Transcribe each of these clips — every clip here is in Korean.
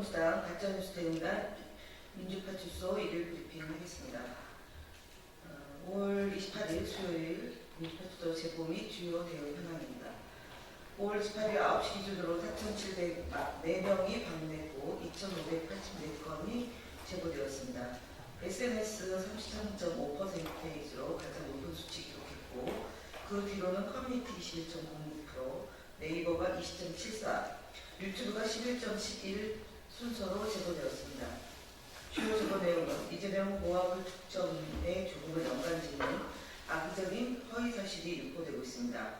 더불어민주당 가짜뉴스 대응단 민주파출소 일일 브리핑 하겠습니다. 5월 28일 수요일 민주파출소 제보 및 주요 대응 현황입니다. 5월 28일 9시 기준으로 4,704명이 방문했고 2,584건이 제보되었습니다. SNS 33.5%로 가장 높은 수치 기록했고 그 뒤로는 커뮤니티 21.06%, 네이버가 20.74%, 유튜브가 11.11 순서로 제보되었습니다. 주요 제보 내용은 이재명 후보와 불특정인의 조국을 연관짓는 악의적인 허위사실이 유포되고 있습니다.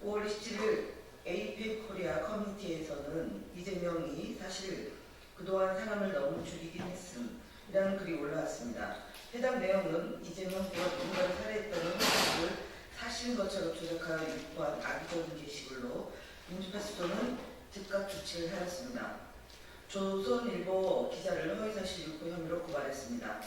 5월 27일 에이펙 코리아 커뮤니티에서는 이재명이 사실 그동안 사람을 너무 죽이긴 했음이라는 글이 올라왔습니다. 해당 내용은 이재명 후보가 누군가를 살해했다는 사실을 사실인 것처럼 조작하여 유포한 악의적인 게시글로 민주파출소는 즉각 조치를 하였습니다. 조선일보 기자를 허위사실 유포 혐의로 고발했습니다.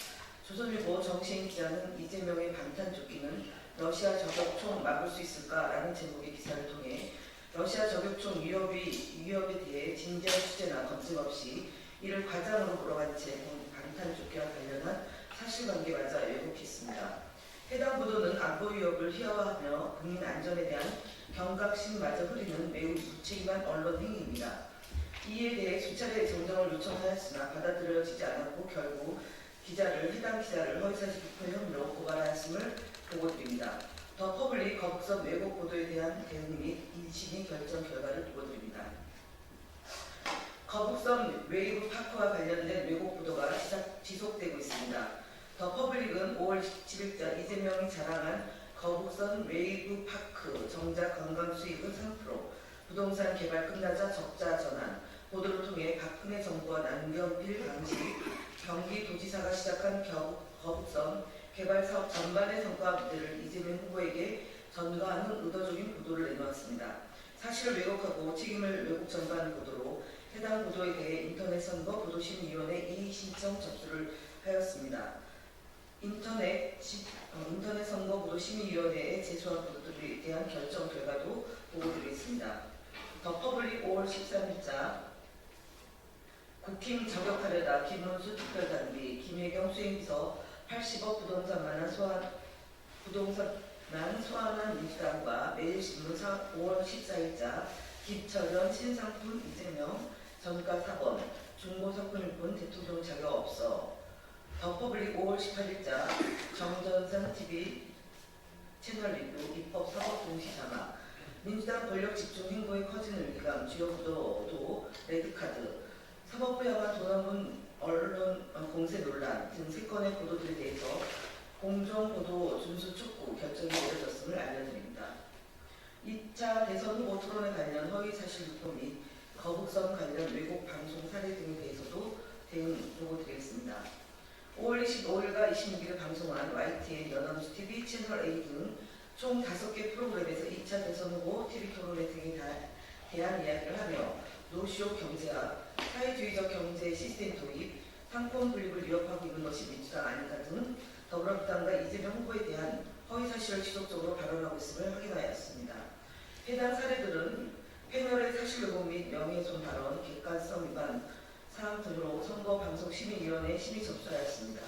조선일보 정시인 기자는 이재명의 방탄조끼는 러시아 저격총 막을 수 있을까라는 제목의 기사를 통해 러시아 저격총 위협에 대해 진지한 취재나 검증 없이 이를 과장으로 물어간 채 방탄조끼와 관련한 사실관계마저 왜곡했습니다. 해당 보도는 안보 위협을 희화화하며 국민 안전에 대한 경각심마저 흐리는 매우 무책임한 언론 행위입니다. 이에 대해 수차례 정정을 요청하였으나 받아들여지지 않았고 결국 해당 기자를 허위사실 유포 혐의로 고발하였음을 보고드립니다. 더 퍼블릭 거북선 왜곡 보도에 대한 대응 및 1심의 결정 결과를 보고드립니다. 거북선 웨이브 파크와 관련된 왜곡 보도가 지속되고 있습니다. 더 퍼블릭은 5월 17일자 이재명이 자랑한 거북선 웨이브 파크 정작 관광 수익은 3%, 부동산 개발 끝나자 적자 전환, 보도를 통해 박근혜 정부와 남경필 당시 경기도지사가 시작한 거북선 개발 사업 전반의 성과들을 이재명 후보에게 전가하는 의도적인 보도를 내놓았습니다. 사실을 왜곡하고 책임을 왜곡 전가하는 보도로 해당 보도에 대해 인터넷 선거 보도심의위원회 이의 신청 접수를 하였습니다. 인터넷 선거 보도심의위원회에 제소한 보도들에 대한 결정 결과도 보고드리겠습니다. 더 퍼블릭 5월 13일자 국힘 저격하려다 김문수 특별단비, 김혜경 수행비서 80억 부동산만 소환한 민주당과 매일신문 5월 14일자 김철현 신상품 이재명 전가 4번 중고석훈일뿐 대통령 자격 없어. 더 퍼블릭 5월 18일자 정전선 TV 채널 리뷰 입법 사법 동시 자막 민주당 권력 집중 행보의 커지는 위기감 주요 보도도 레드카드 사법부 향한 도난문 언론 공세 논란 등 3건의 보도들에 대해서 공정보도 준수 촉구 결정이 내려졌음을 알려드립니다. 2차 대선 후보 토론에 관련 허위사실 유포 및 거북선 관련 왜곡 방송 사례 등에 대해서도 대응 보고드리겠습니다. 5월 25일과 26일 방송한 YTN 연합뉴스 TV 채널 A 등 총 5개 프로그램에서 2차 대선 후보 TV 토론회 등에 대한 이야기를 하며 노쇼 경제학, 사회주의적 경제 시스템 도입, 상권 분립을 위협하고 있는 것이 민주당 아닌가 등 더불어민주당과 이재명 후보에 대한 허위사실을 지속적으로 발언하고 있음을 확인하였습니다. 해당 사례들은 패널의 사실 왜곡 및 명예훼손 발언, 객관성 위반 사항 등으로 선거방송심의위원회에 심의 접수하였습니다.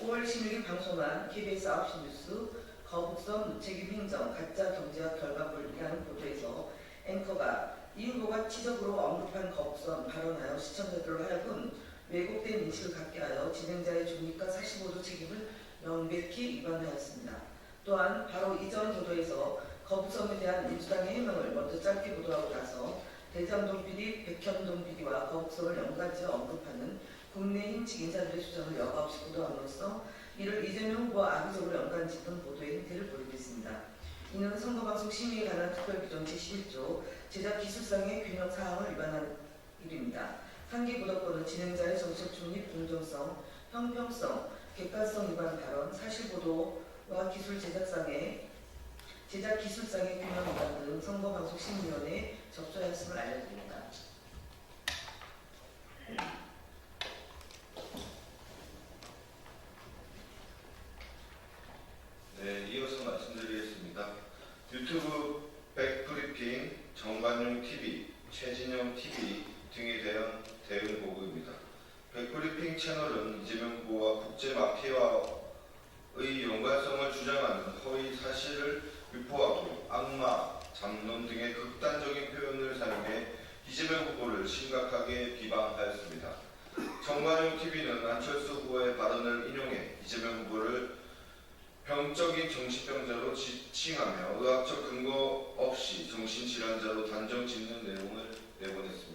5월 16일 방송한 KBS 9시 뉴스 거북선 무책임 행정 가짜 경제학 결과물이라는 보도에서 앵커가 이 후보가 지적으로 언급한 거북선 발언하여 시청자들로 하여금 왜곡된 인식을 갖게 하여 진행자의 중립과 사실보도 책임을 명백히 위반하였습니다. 또한 바로 이전 보도에서 거북선에 대한 민주당의 해명을 먼저 짧게 보도하고 나서 대장동 PD, 백현동 PD와 거북선을 연관지어 언급하는 국민의힘 측 인사들의 주장을 여과 없이 보도함으로써 이를 이재명 후보와 악의적으로 연관짓는 보도의 형태를 보이고 있습니다. 이는 선거방송 심의에 관한 특별규정 제11조 제작 기술상의 균형 사항을 위반한 일입니다. 상기 보도권은 진행자의 정책 중립, 공정성, 형평성, 객관성 위반 발언, 사실 보도와 제작 기술상의 균형 위반 등 선거방송심의위원회에 접수하였음을 알려드립니다. 네, 이어서 말씀드리겠습니다. 유튜브 백브리핑, 정관용 TV, 최진영 TV 등에 대한 대응 보고입니다. 쇼핑 채널은 이재명 후보와 국제 마피아의 연관성을 주장하는 허위 사실을 유포하고 악마, 잡놈 등의 극단적인 표현을 사용해 이재명 후보를 심각하게 비방하였습니다. 정관용 TV는 안철수 후보의 발언을 인용해 이재명 후보를 병적인 정신병자로 지칭하며 의학적 근거 없이 정신질환자로 단정 짓는 내용을 내보냈습니다.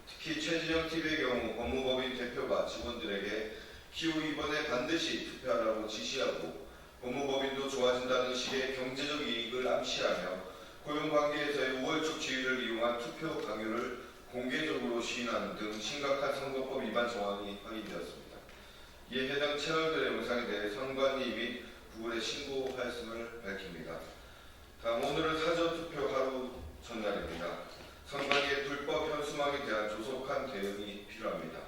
특히 최진영 TV의 경우 법무법인 대표가 직원들에게 기호 2번에 반드시 투표하라고 지시하고 법무법인도 좋아진다는 식의 경제적 이익을 암시하며 고용관계에서의 우월적 지위를 이용한 투표 강요를 공개적으로 시인하는 등 심각한 선거법 위반 정황이 확인되었습니다. 이에 해당 채널들의 영상에 대해 선관위 및 구글에 신고하였음을 밝힙니다. 다음 오늘은 사전투표 하루 전날입니다. 선관위의 불법 현수막에 대한 조속한 대응이 필요합니다.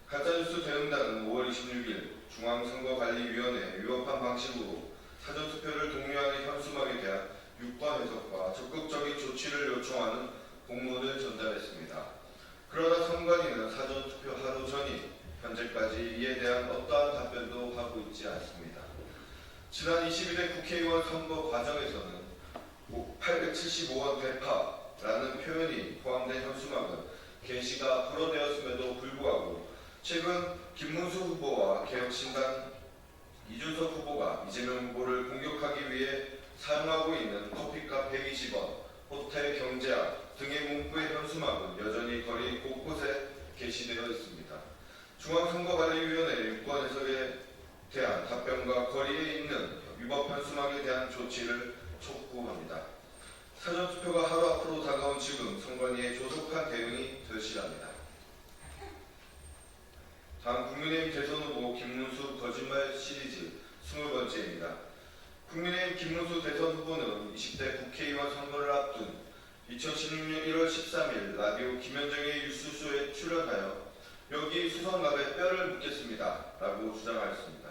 가짜뉴스 대응단은 5월 26일 중앙선거관리위원회에 위법한 방식으로 사전투표를 독려하는 현수막에 대한 유권 해석과 적극적인 조치를 요청하는 공문을 전달했습니다. 그러나 선관위는 사전투표 하루 전인 현재까지 이에 대한 어떠한 답변도 하고 있지 않습니다. 지난 22대 국회의원 선거 과정에서는 875원 대파라는 표현이 포함된 현수막은 게시가 불어되었음에도 불구하고 최근 김문수 후보와 개혁신당 이준석 후보가 이재명 후보를 공격하기 위해 사용하고 있는 커피값 120원, 호텔 경제학 등의 문구의 현수막은 여전히 거리 곳곳에 게시되어 있습니다. 중앙선거관리위원회 유권 해석에 대한 답변과 거리에 있는 위법 현수막에 대한 조치를 촉구합니다. 사전투표가 하루 앞으로 다가온 지금 선관위의 조속한 대응이 절실합니다. 다음 국민의힘 대선 후보 김문수 거짓말 시리즈 20번째입니다. 국민의힘 김문수 대선 후보는 20대 국회의원 선거를 앞둔 2016년 1월 13일 라디오 김현정의 뉴스쇼에 출연하여 여기 수성갑에 뼈를 묻겠습니다 라고 주장하였습니다.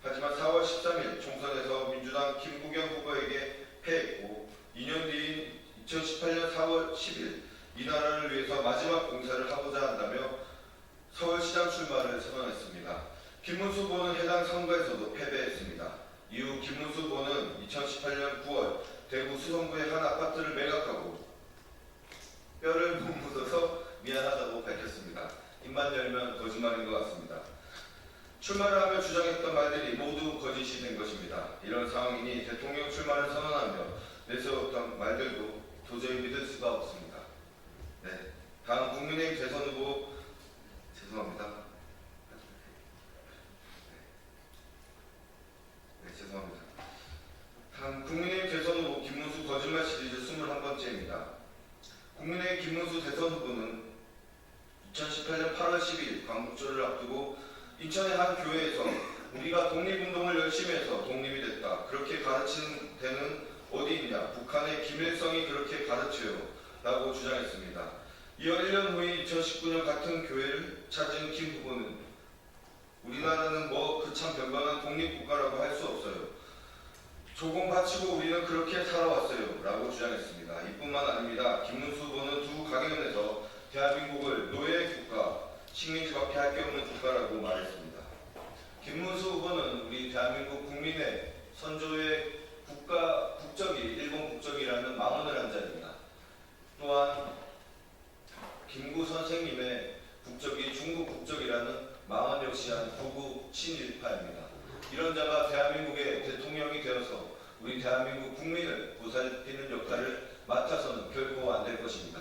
하지만 4월 13일 총선에서 민주당 김부겸 후보에게 패했고 2년 뒤인 2018년 4월 10일 이 나라를 위해서 마지막 공사를 하고자 한다며 서울시장 출마를 선언했습니다. 김문수 후보는 해당 선거에서도 패배했습니다. 이후 김문수 후보는 2018년 9월 대구 수성구의 한 아파트를 매각하고 뼈를 못 묻어서 미안하다고 밝혔습니다. 입만 열면 거짓말인 것 같습니다. 출마를 하며 주장했던 말들이 모두 거짓이 된 것입니다. 이런 상황이니 대통령 출마를 선언하며 내세웠던 말들도 도저히 믿을 수가 없습니다. 네, 다음 국민의힘 대선 후보 죄송합니다. 죄송합니다. 다음 국민의힘 대선 후보 김문수 거짓말 시리즈 21번째입니다. 국민의힘 김문수 대선 후보는 2018년 8월 10일 광복절을 앞두고 인천의 한 교회에서 우리가 독립운동을 열심히 해서 독립이 됐다. 그렇게 가르치는 데는 어디 있냐. 북한의 김일성이 그렇게 가르쳐요. 라고 주장했습니다. 이어 1년 후인 2019년 같은 교회를 찾은 김 후보는 우리나라는 뭐 그 참 변방한 독립국가라고 할 수 없어요. 조공 바치고 우리는 그렇게 살아왔어요. 라고 주장했습니다. 이뿐만 아닙니다. 김문수 후보는 두 강연에서 대한민국을 노예 국가, 식민지밖에 할 게 없는 국가라고 말했습니다. 김문수 후보는 우리 대한민국 국민의 선조의 국적이 일본 국적이라는 망언을 한 자입니다. 또한 김구 선생님의 국적이 중국 국적이라는 망언 역시 한 구구 친일파입니다. 이런 자가 대한민국의 대통령이 되어서 우리 대한민국 국민을 보살피는 역할을 맡아서는 결코 안 될 것입니다.